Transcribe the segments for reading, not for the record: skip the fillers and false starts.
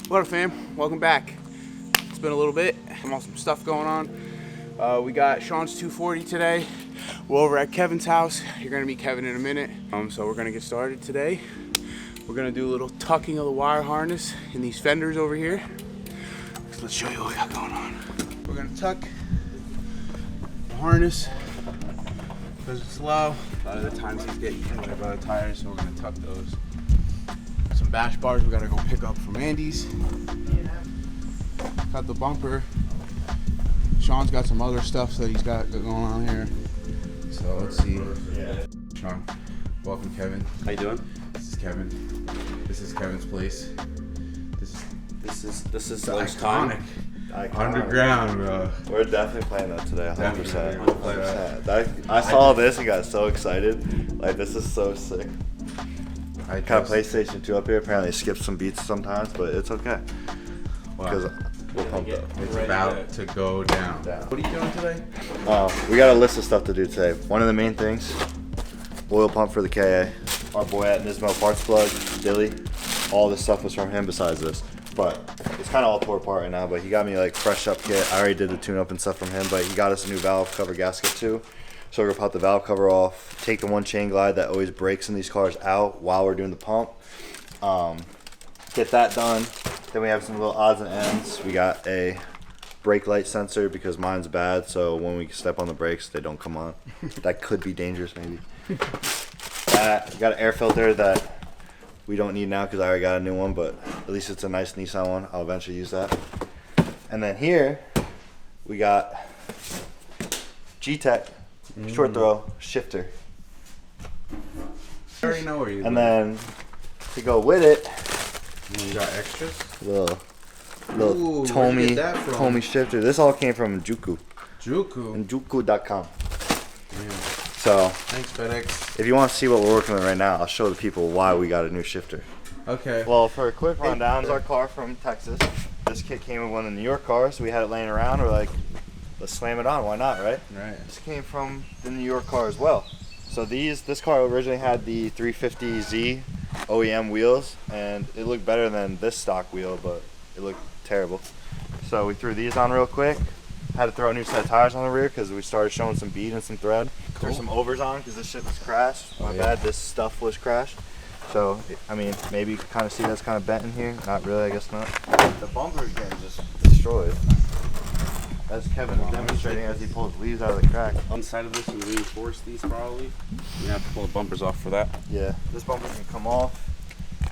What up, fam? Welcome back. It's been a little bit. Some awesome stuff going on. We got Sean's 240 today. We're over at Kevin's house. You're gonna meet Kevin in a minute. So we're gonna get started today. We're gonna do a little tucking of the wire harness in these fenders over here. So let's show you what we got going on. We're gonna tuck the harness because it's low. A lot of the times these get eaten away by the tires, so we're gonna tuck those. Some bash bars we gotta go pick up from Andy's. Got the bumper. Sean's got some other stuff that he's got going on here. So let's see. Sean, welcome, Kevin. How you doing? This is Kevin. This is Kevin's place. This is iconic. Underground, bro. We're definitely playing that today, 100%. 100%. I saw this and got so excited. Like, this is so sick. I got PlayStation 2 up here. Apparently, it skips some beats sometimes, but it's okay. Because we'll pump up. It's about to go down. What are you doing today? We got a list of stuff to do today. One of the main things, oil pump for the KA. Our boy at Nismo Parts Plug, Dilly. All this stuff was from him besides this. But it's kind of all tore apart right now, but he got me like fresh up kit. I already did the tune up and stuff from him, but he got us a new valve cover gasket too. So we're gonna pop the valve cover off, take the one chain glide that always breaks in these cars out while we're doing the pump. Get that done. Then we have some little odds and ends. We got a brake light sensor because mine's bad, so when we step on the brakes, they don't come on. That could be dangerous maybe. We got an air filter that we don't need now because I already got a new one, but at least it's a nice Nissan one. I'll eventually use that. And then here, we got G-Tech short throw shifter. I already know where you're And then to go with it, you got extras? little Ooh, where'd you get that from? Tomy shifter. This all came from Juku. Juku. Juku.com. Yeah. So Thanks, FedEx. if you want to see what we're working with right now, I'll show the people why we got a new shifter. Okay. Well, for a quick rundown, this is our car from Texas. This kit came with one of the New York cars, so we had it laying around. We're like, let's slam it on. Why not, right? Right. This came from the New York car as well. So this car originally had the 350Z OEM wheels, and it looked better than this stock wheel, but it looked terrible. So we threw these on real quick. Had to throw a new set of tires on the rear because we started showing some bead and some thread. Cool. There's some overs on because this shit was crashed. My bad, this stuff was crashed. So, I mean, maybe you can kind of see that's kind of bent in here. Not really, I guess not. The bumper is getting just destroyed. As Kevin is demonstrating as he pulls leaves out of the crack. Inside of this, you reinforce these probably. You have to pull the bumpers off for that. Yeah, this bumper can come off.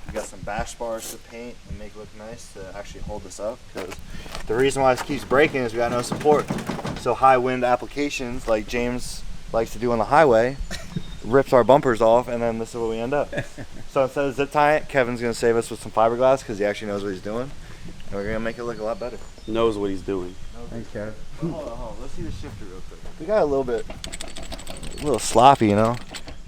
We got some bash bars to paint and make it look nice to actually hold this up. Because the reason why this keeps breaking is we got no support. So high wind applications, like James likes to do on the highway, rips our bumpers off, and then this is where we end up. So instead of zip tying it, Kevin's gonna save us with some fiberglass because he actually knows what he's doing, and we're gonna make it look a lot better. Knows what he's doing. Thanks, Kevin. Hold on. Let's see the shifter real quick. We got a little sloppy, you know.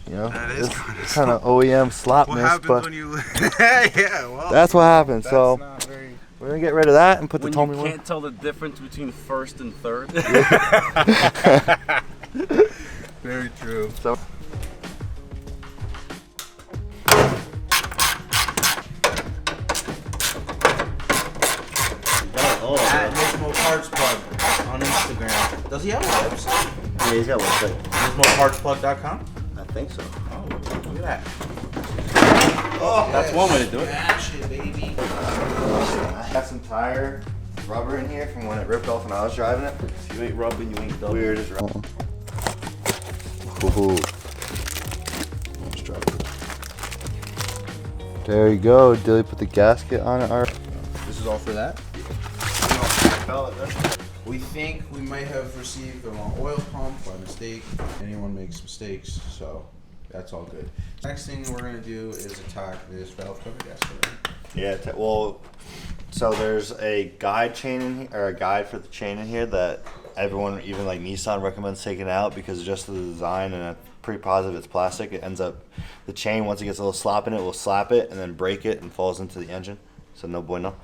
That is kind of OEM slopness. What happens but when you? Yeah, well. that's what happens. That's So not very... we're gonna get rid of that and put When the Tomy you one. can't tell the difference between first and third. Very true. So At Nismo Parts Plug on Instagram. Does he have a website? yeah, he's got one thing. NismoPartsPlug.com? I think so. Oh, look at that. Oh, that's one way to do it. Action, baby. I got some tire rubber in here from when it ripped off when I was driving it. If you ain't rubbing, you ain't done. We were just rubbing. Ooh. Let's drop it. There you go. Dilly put the gasket on it. This is all for that? We think we might have received the wrong oil pump by mistake. Anyone makes mistakes, so that's all good. Next thing we're gonna do is attack this valve cover gasket. Yeah, well, so there's a guide chain in here, or a guide for the chain in here that everyone, even like Nissan, recommends taking out because just of the design, and I'm pretty positive it's plastic. It ends up, the chain, once it gets a little slop in it, will slap it and then break it and falls into the engine. So no bueno.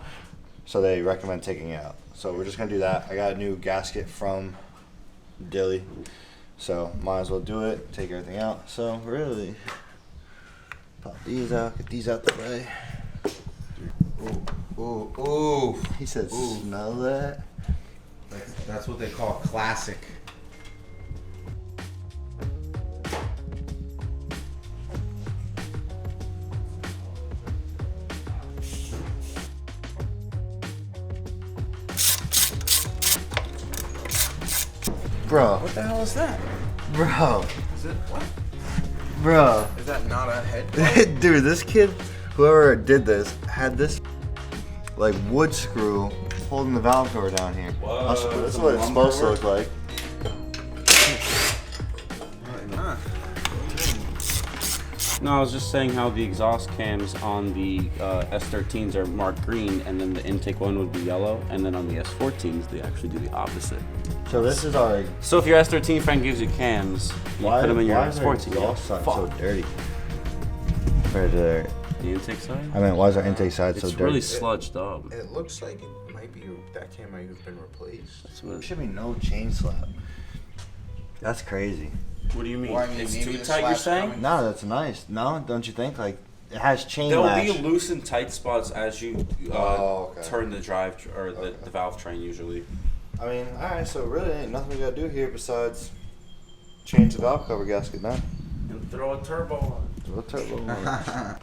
So they recommend taking it out. So we're just gonna do that. I got a new gasket from Dilly, so might as well do it, take everything out. So really, pop these out, get these out the way. Ooh. Ooh, ooh. He said, Ooh. smell that? That's what they call classic. Bro. What the hell is that? Bro. Is it what? Bro. Is that not a head? Dude, this kid, whoever did this, had this like wood screw holding the valve cover down here. Whoa, That's what it's supposed to look like. No, I was just saying how the exhaust cams on the S13s are marked green, and then the intake one would be yellow, and then on the S14s they actually do the opposite. So this is our. So if your S13 friend gives you cams, you put them in your S14. exhaust side Fuck. so dirty? Right there. The intake side? I mean, why is our intake side so It's dirty? really sludged up. It looks like it might be that cam might have been replaced. That's There what, should be no chain slap. That's crazy. what do you mean? Well, I mean, It's maybe too the tight, you're slap's saying? coming. No, that's nice. No, don't you think? Like, it has chain There'll lash. be loose and tight spots as you Okay. turn the drive or the valve train usually. I mean, alright, so really ain't nothing we gotta do here besides change the valve cover gasket now. And throw a turbo on. Throw a turbo on it.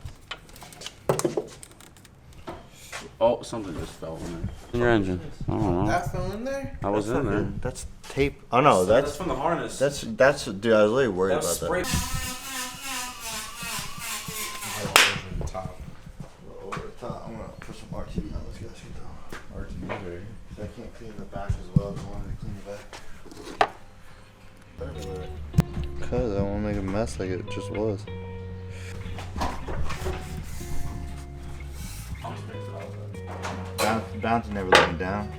Oh, something just fell in there. In your engine. I don't know. That fell in there? I was in there. That's tape. Oh no, That's from the harness. that's dude. I was really worried That's about spray. Top. Over the top, I'm gonna put some RTV on this gasket though. RTV there. I can't clean the back as well as I wanted to clean the back. Cause I want to make a mess like it just was. Bound to never let me down.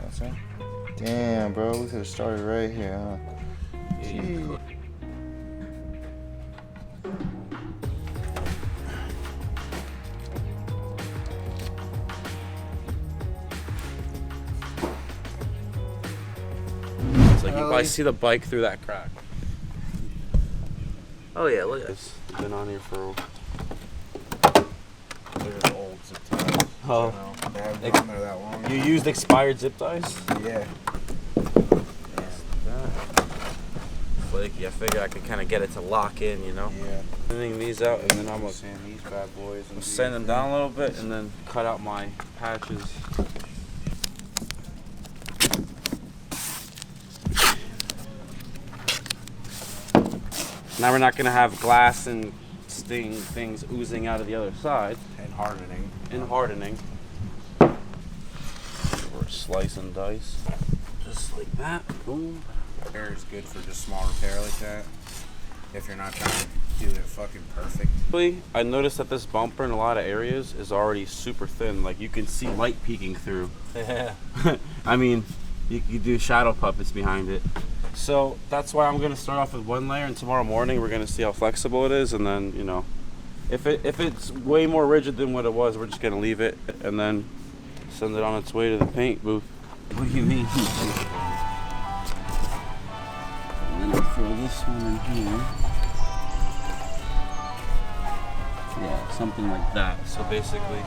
That's right. Damn, bro, we could have started right here, huh? Jeez. It's like I see the bike through that crack. Oh yeah, look at this. Been on here for. They're old zip ties. Oh. They haven't been on there that long. You used expired zip ties? Yeah. Flaky. I figure I could kind of get it to lock in, you know. Yeah. Sending these out, and then I'm gonna Sand these bad boys. And send them down a little bit, and then cut out my patches. Now we're not gonna have glass and sting things oozing out of the other side And hardening. and hardening. Or slice and dice, just like that. Boom. Repair is good for just small repair like that. If you're not trying to do it fucking perfect. I noticed that this bumper in a lot of areas is already super thin. Like you can see light peeking through. Yeah. I mean, you do shadow puppets behind it. So that's why I'm gonna start off with one layer, and tomorrow morning we're gonna see how flexible it is, and then you know, if it's way more rigid than what it was, we're just gonna leave it and then send it on its way to the paint booth. What do you mean? And then I'll throw this one in here. Yeah, something like that. So basically.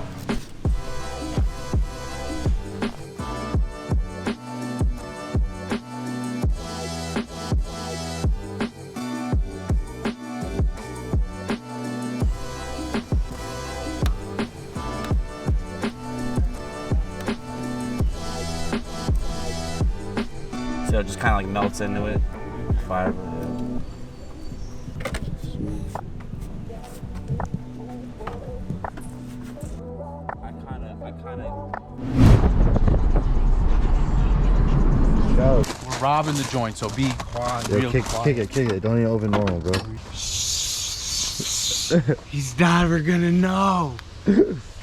So it just kind of like melts into it. Fiber. I kind of. Go. We're robbing the joint, so be quiet. Yo, Real kick quiet. it. Don't even open normal, bro. He's never gonna know.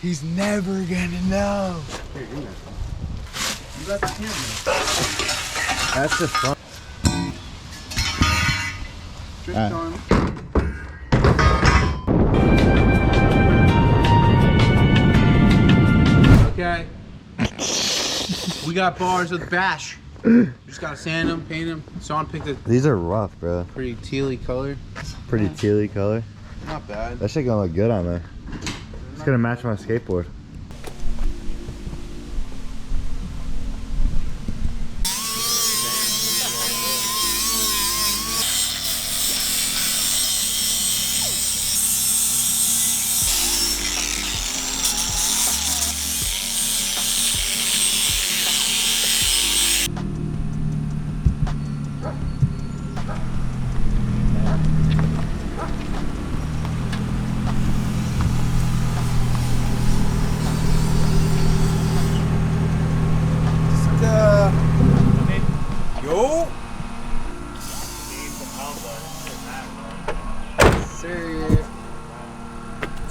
He's never gonna know. You got the camera. That's just fun. Trick Alright. time. Okay. We got bars with bash. Just gotta sand them, paint them. Sean picked a These are rough, bro. pretty tealy color. Pretty tealy color. Not bad. That shit gonna look good on there. It's gonna match my skateboard.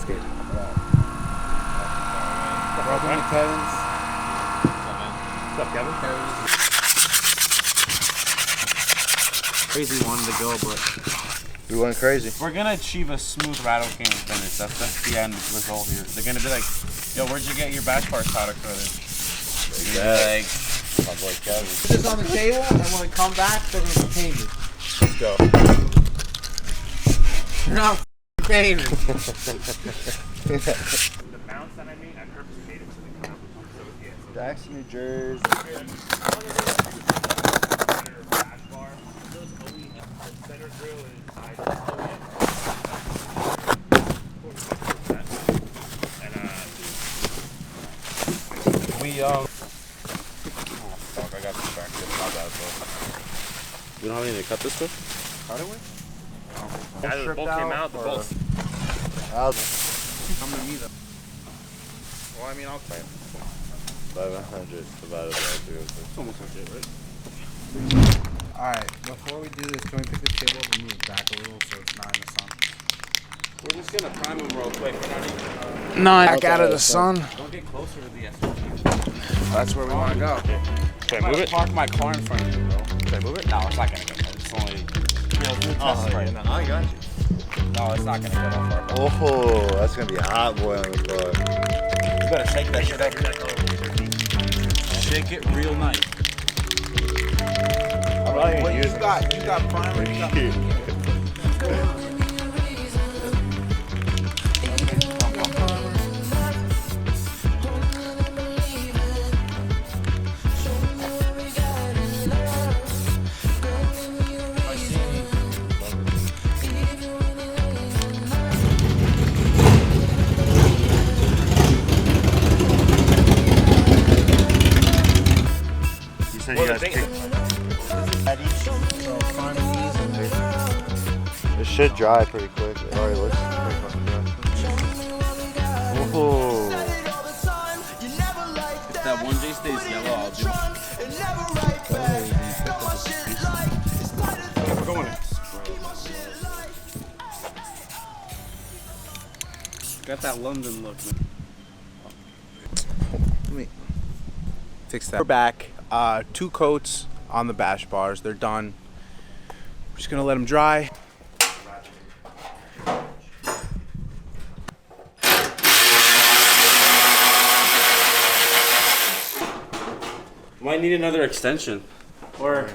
Skate. Welcome to Kevin's. What's up, Kevin? Crazy wanted to go, but We went crazy. We're gonna achieve a smooth rattle can finish. That's the end result here. They're gonna be like, yo, where'd you get your bash bar product for this? Like, My boy Kevin. Put this on the table, and when we come back, we're gonna be painted. Let's go. You're not painted. the bounce that I made, I purposely made it so they come up. So yeah. Jackson, New Jersey. oh fuck, I got distracted. My bad, bro. We don't have anything to cut this with? How do we? Either the bolt came out, the bolts. Come to me though. Well, I mean, I'll try it. 1100 divided by 2. It's almost like it, right? Alright, before we do this, can we pick this table up and move it back a little so it's not in the sun? We're just gonna prime them real quick. We're not even. Back out of the sun. Don't get closer to the S13. That's where we want to go. Should I move it? Park my car in front of you, bro. Should I move it? No, it's not gonna get there. It's only. Oh, yeah, no, I got you. No, it's not gonna get that far. Oh, that's gonna be a hot boy on the car. You gotta shake that shit up. Shake it real nice. What you got? You got primer. You got. You said you guys picked. It should dry pretty quick. It already looks pretty fucking dry. Oh. If that 1J stays yellow, I'll do it. We're going in. Got that London look, man. Let me fix that. We're back. 2 coats on the bash bars. They're done. We're just gonna let them dry. Might need another extension. Or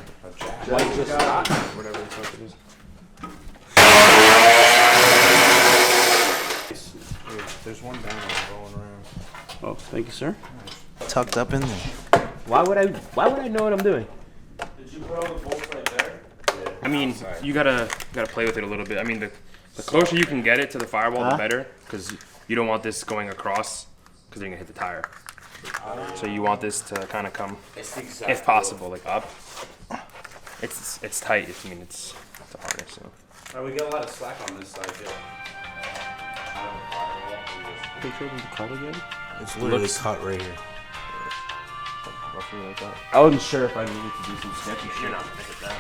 might just not. Whatever the fuck it is. There's one down rolling around. Oh, thank you, sir. Tucked up in there. Why would I know what I'm doing? Did you put all the bolts right there? I mean, you gotta play with it a little bit. I mean, the closer you can get it to the firewall, the better, because you don't want this going across, because you're gonna hit the tire. So you want this to kind of come, if possible, like up. It's tight. I mean, it's a harness. So. Alright, we got a lot of slack on this side here. Picture of the cut again? It's literally cut right here. Roughly like that. I wasn't sure if I needed to do some sketchy shit. You're not gonna hit that.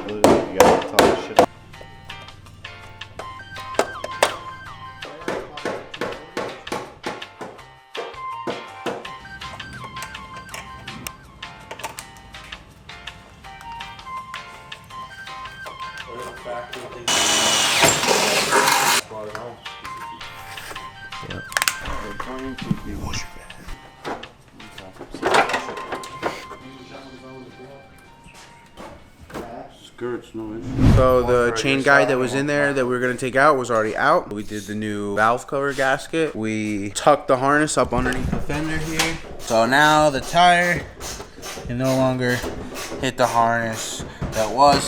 You gotta talk shit. Skirts, no issue. So the chain guide that was in there that we were gonna take out was already out. We did the new valve cover gasket. We tucked the harness up underneath the fender here. So now the tire can no longer hit the harness that was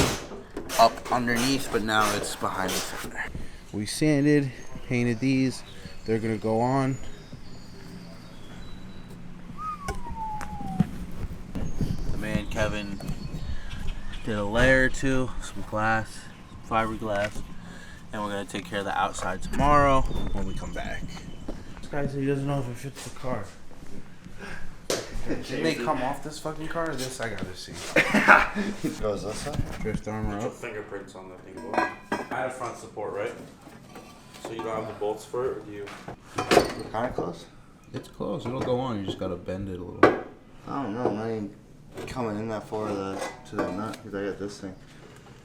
up underneath, but now it's behind the fender. We sanded, painted these. They're gonna go on. The man Kevin did a layer or two, some glass, fiberglass, and we're gonna take care of the outside tomorrow when we come back. This guy said he doesn't know if it fits the car. Didn't they come off this fucking car? This I gotta see. Goes this side? Drift armor Put your up. fingerprints on that thing, boy. Add a front support, right? So you don't have the bolts for it, or do you? We're kind of close. It's close. It'll go on. You just gotta bend it a little. I don't know. I'm not even coming in that far to that nut because I got this thing.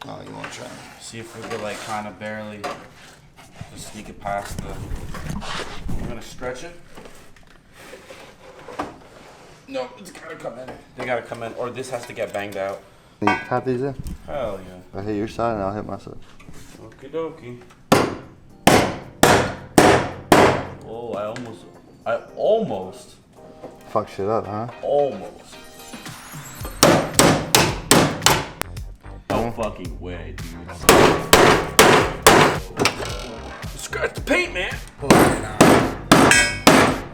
Oh, you want to try? See if we could like kind of barely just sneak it past the. We're gonna stretch it. No, it's gotta come in. They gotta come in, or this has to get banged out. Can you tap these in? Hell yeah. I hit your side and I'll hit my side. Okie dokie. Oh, I almost. Fuck shit up, huh? Almost. No fucking way, dude. Scratch the paint, man.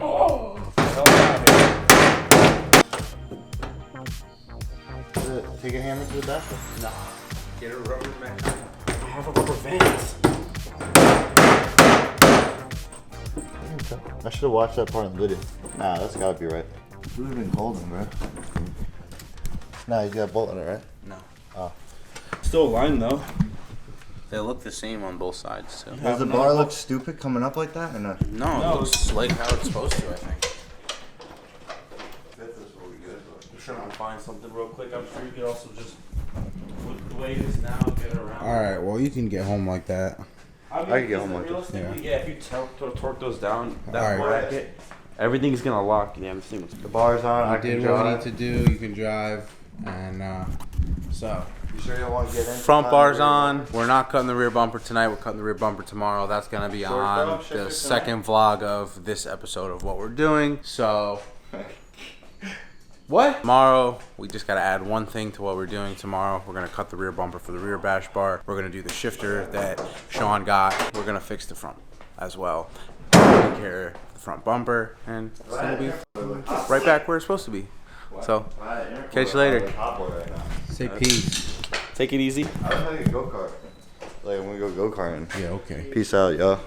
Oh. Hell yeah, Take a hammer to the dashboard. Nah. Get a rubber mat. I have a rubber vent. I should have watched that part of the video. Nah, that's gotta be right. It would have been golden, bro. Nah, you got a bolt in it, right? No. Oh. Still aligned though. They look the same on both sides too. Does the bar look stupid coming up like that or not? No, it looks like how it's supposed to, I think. I'm sure I'll find something real quick. I'm sure you could also just, with the way it is now, get around. Alright, well you can get home like that. I can get home like that. realistically, yeah. If you torque those down, All that right. bracket, everything's gonna lock. Yeah, this thing was. The bar's on. I can did what we drive. need to do. You can drive, and so You sure you don't want to get in? front bar's on. We're not cutting the rear bumper tonight. We're cutting the rear bumper tomorrow. That's gonna be on the second vlog of this episode of what we're doing. So. What? Tomorrow, we just gotta add one thing to what we're doing tomorrow. We're gonna cut the rear bumper for the rear bash bar. We're gonna do the shifter that Sean got. We're gonna fix the front as well. Take care of the front bumper, and it's gonna be right back where it's supposed to be. So, catch you later. Say peace. Take it easy. I was like a go-kart. Like when we go go-karting. Yeah, okay. Peace out, y'all.